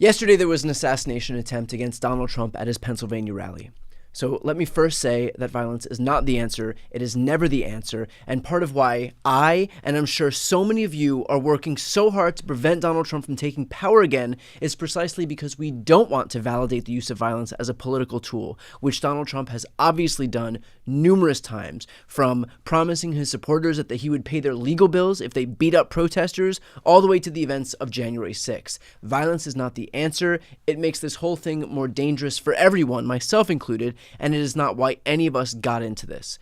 Yesterday, there was an assassination attempt against Donald Trump at his Pennsylvania rally. So let me first say that violence is not the answer. It is never the answer. And part of why I, and I'm sure so many of you, are working so hard to prevent Donald Trump from taking power again is precisely because we don't want to validate the use of violence as a political tool, which Donald Trump has obviously done numerous times, from promising his supporters that he would pay their legal bills if they beat up protesters, all the way to the events of January 6th. Violence is not the answer. It makes this whole thing more dangerous for everyone, myself included, and it is not why any of us got into this.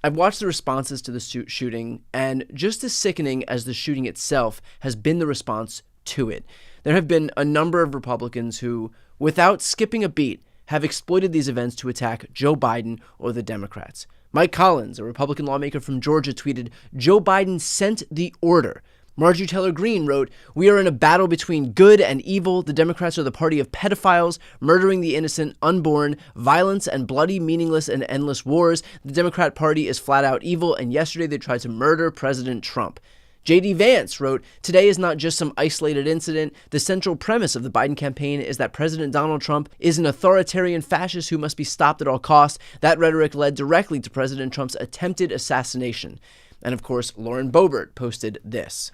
I've watched the responses to the shooting, and just as sickening as the shooting itself has been the response to it. There have been a number of Republicans who, without skipping a beat, have exploited these events to attack Joe Biden or the Democrats. Mike Collins, a Republican lawmaker from Georgia, tweeted, "Joe Biden sent the order." Marjorie Taylor Greene wrote, "We are in a battle between good and evil. The Democrats are the party of pedophiles, murdering the innocent unborn, violence and bloody, meaningless, and endless wars. The Democrat Party is flat out evil, and yesterday they tried to murder President Trump." J.D. Vance wrote, "Today is not just some isolated incident. The central premise of the Biden campaign is that President Donald Trump is an authoritarian fascist who must be stopped at all costs. That rhetoric led directly to President Trump's attempted assassination." And of course, Lauren Boebert posted this.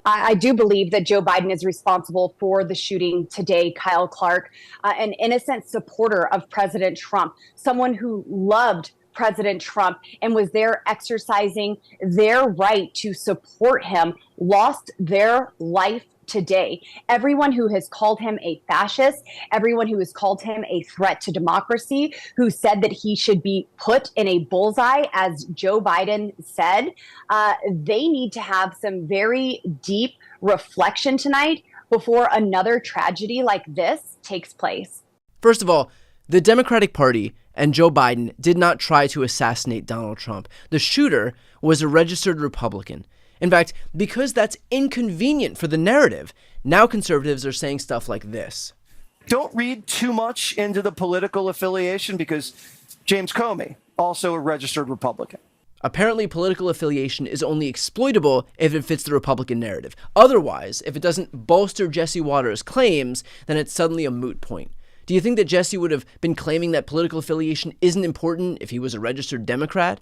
I do believe that Joe Biden is responsible for the shooting today. Kyle Clark, an innocent supporter of President Trump, someone who loved President Trump and was there exercising their right to support him, lost their life today. Everyone who has called him a fascist, everyone who has called him a threat to democracy, who said that he should be put in a bullseye, as Joe Biden said, they need to have some very deep reflection tonight before another tragedy like this takes place. First of all, the Democratic Party and Joe Biden did not try to assassinate Donald Trump. The shooter was a registered Republican. In fact, because that's inconvenient for the narrative, now conservatives are saying stuff like this. Don't read too much into the political affiliation, because James Comey, also a registered Republican. Apparently, political affiliation is only exploitable if it fits the Republican narrative. Otherwise, if it doesn't bolster Jesse Waters' claims, then it's suddenly a moot point. Do you think that Jesse would have been claiming that political affiliation isn't important if he was a registered Democrat?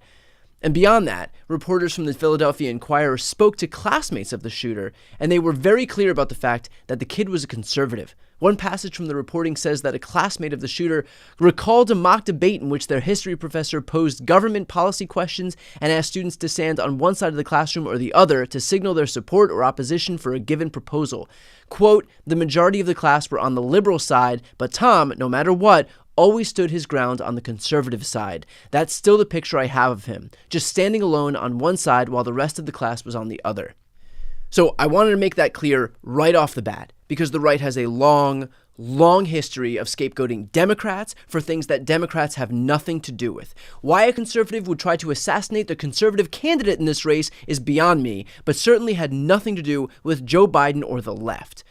And beyond that, reporters from the Philadelphia Inquirer spoke to classmates of the shooter, and they were very clear about the fact that the kid was a conservative. One passage from the reporting says that a classmate of the shooter recalled a mock debate in which their history professor posed government policy questions and asked students to stand on one side of the classroom or the other to signal their support or opposition for a given proposal. Quote, "The majority of the class were on the liberal side, but Tom, no matter what, always stood his ground on the conservative side. That's still the picture I have of him, just standing alone on one side while the rest of the class was on the other." So I wanted to make that clear right off the bat, because the right has a long history of scapegoating Democrats for things that Democrats have nothing to do with. Why a conservative would try to assassinate the conservative candidate in this race is beyond me, but certainly had nothing to do with Joe Biden or the left.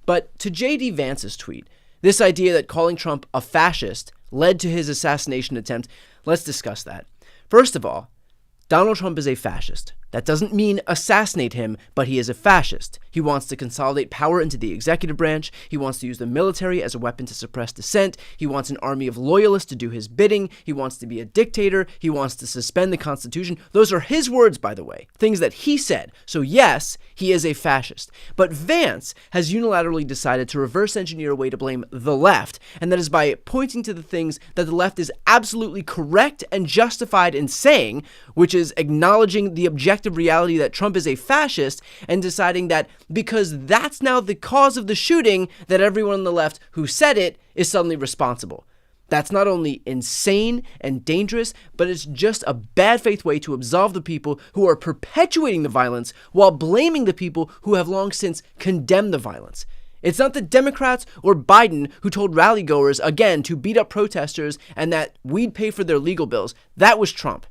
But to J.D. Vance's tweet, this idea that calling Trump a fascist led to his assassination attempt, let's discuss that. First of all, Donald Trump is a fascist. That doesn't mean assassinate him, but he is a fascist. He wants to consolidate power into the executive branch. He wants to use the military as a weapon to suppress dissent. He wants an army of loyalists to do his bidding. He wants to be a dictator. He wants to suspend the Constitution. Those are his words, by the way, things that he said. So yes, he is a fascist. But Vance has unilaterally decided to reverse engineer a way to blame the left, and that is by pointing to the things that the left is absolutely correct and justified in saying, which is acknowledging the objective reality that Trump is a fascist and deciding that because that's now the cause of the shooting, that everyone on the left who said it is suddenly responsible. That's not only insane and dangerous, but it's just a bad faith way to absolve the people who are perpetuating the violence while blaming the people who have long since condemned the violence. It's not the Democrats or Biden who told rallygoers again to beat up protesters and that we'd pay for their legal bills. That was Trump.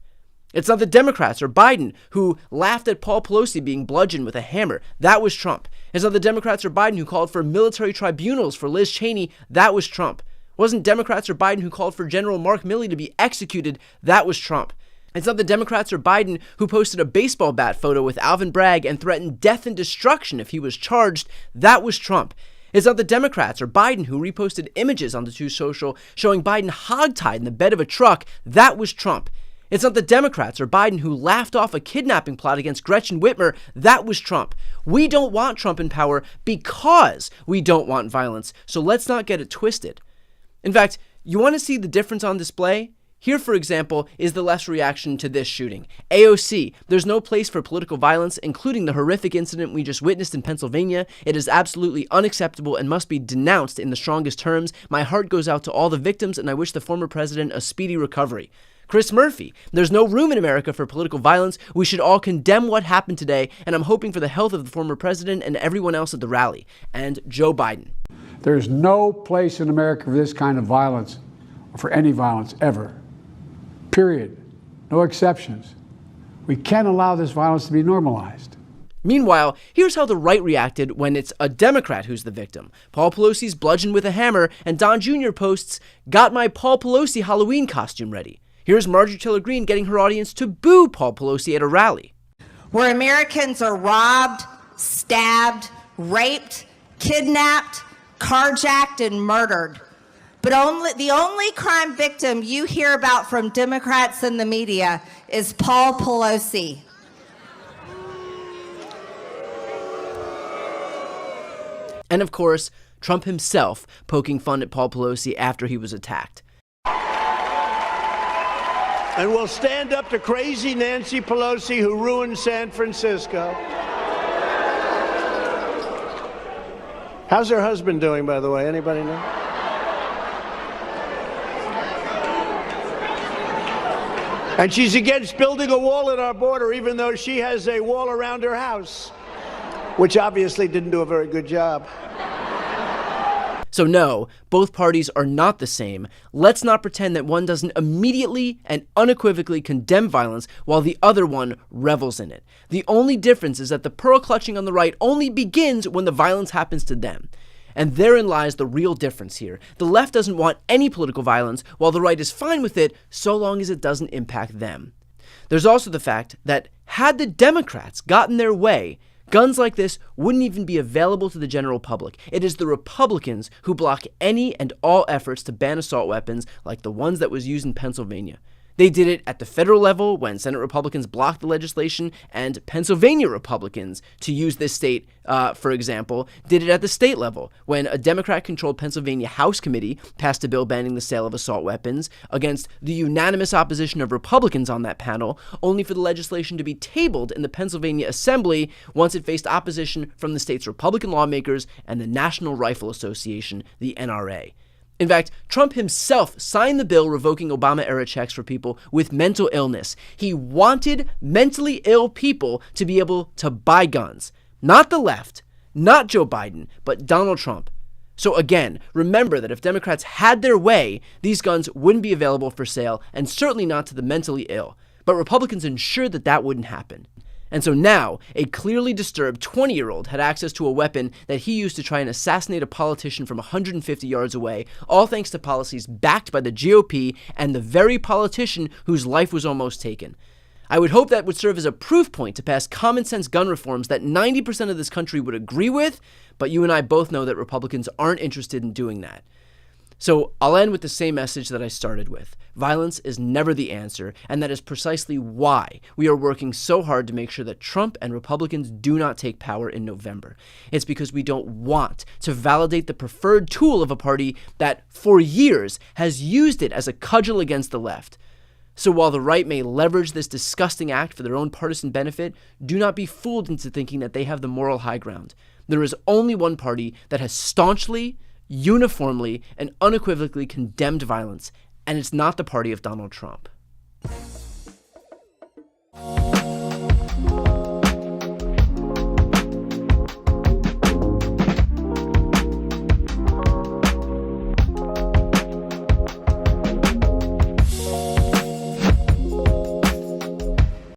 It's not the Democrats or Biden who laughed at Paul Pelosi being bludgeoned with a hammer. That was Trump. It's not the Democrats or Biden who called for military tribunals for Liz Cheney. That was Trump. It wasn't Democrats or Biden who called for General Mark Milley to be executed. That was Trump. It's not the Democrats or Biden who posted a baseball bat photo with Alvin Bragg and threatened death and destruction if he was charged. That was Trump. It's not the Democrats or Biden who reposted images on the Truth Social showing Biden hogtied in the bed of a truck. That was Trump. It's not the Democrats or Biden who laughed off a kidnapping plot against Gretchen Whitmer. That was Trump. We don't want Trump in power because we don't want violence, so let's not get it twisted. In fact, you want to see the difference on display? Here, for example, is the left's reaction to this shooting. AOC, there's no place for political violence, including the horrific incident we just witnessed in Pennsylvania. It is absolutely unacceptable and must be denounced in the strongest terms. My heart goes out to all the victims, and I wish the former president a speedy recovery. Chris Murphy, there's no room in America for political violence. We should all condemn what happened today, and I'm hoping for the health of the former president and everyone else at the rally. And Joe Biden. There's no place in America for this kind of violence, or for any violence ever. Period. No exceptions. We can't allow this violence to be normalized. Meanwhile, here's how the right reacted when it's a Democrat who's the victim. Paul Pelosi's bludgeoned with a hammer, and Don Jr. posts, "Got my Paul Pelosi Halloween costume ready." Here's Marjorie Taylor Greene getting her audience to boo Paul Pelosi at a rally. Where Americans are robbed, stabbed, raped, kidnapped, carjacked, and murdered. But the only crime victim you hear about from Democrats in the media is Paul Pelosi. And of course, Trump himself poking fun at Paul Pelosi after he was attacked. And we'll stand up to crazy Nancy Pelosi who ruined San Francisco. How's her husband doing, by the way? Anybody know? And she's against building a wall at our border, even though she has a wall around her house, which obviously didn't do a very good job. So no, both parties are not the same. Let's not pretend that one doesn't immediately and unequivocally condemn violence while the other one revels in it. The only difference is that the pearl clutching on the right only begins when the violence happens to them. And therein lies the real difference here. The left doesn't want any political violence, while the right is fine with it so long as it doesn't impact them. There's also the fact that had the Democrats gotten their way, guns like this wouldn't even be available to the general public. It is the Republicans who block any and all efforts to ban assault weapons like the ones that was used in Pennsylvania. They did it at the federal level when Senate Republicans blocked the legislation, and Pennsylvania Republicans, to use this state, for example, did it at the state level when a Democrat-controlled Pennsylvania House committee passed a bill banning the sale of assault weapons against the unanimous opposition of Republicans on that panel, only for the legislation to be tabled in the Pennsylvania Assembly once it faced opposition from the state's Republican lawmakers and the National Rifle Association, the NRA. In fact, Trump himself signed the bill revoking Obama-era checks for people with mental illness. He wanted mentally ill people to be able to buy guns. Not the left, not Joe Biden, but Donald Trump. So again, remember that if Democrats had their way, these guns wouldn't be available for sale, and certainly not to the mentally ill. But Republicans ensured that that wouldn't happen. And so now, a clearly disturbed 20-year-old had access to a weapon that he used to try and assassinate a politician from 150 yards away, all thanks to policies backed by the GOP and the very politician whose life was almost taken. I would hope that would serve as a proof point to pass common-sense gun reforms that 90% of this country would agree with, but you and I both know that Republicans aren't interested in doing that. So I'll end with the same message that I started with. Violence is never the answer, and that is precisely why we are working so hard to make sure that Trump and Republicans do not take power in November. It's because we don't want to validate the preferred tool of a party that, for years, has used it as a cudgel against the left. So while the right may leverage this disgusting act for their own partisan benefit, do not be fooled into thinking that they have the moral high ground. There is only one party that has staunchly, uniformly, and unequivocally condemned violence, and it's not the party of Donald Trump.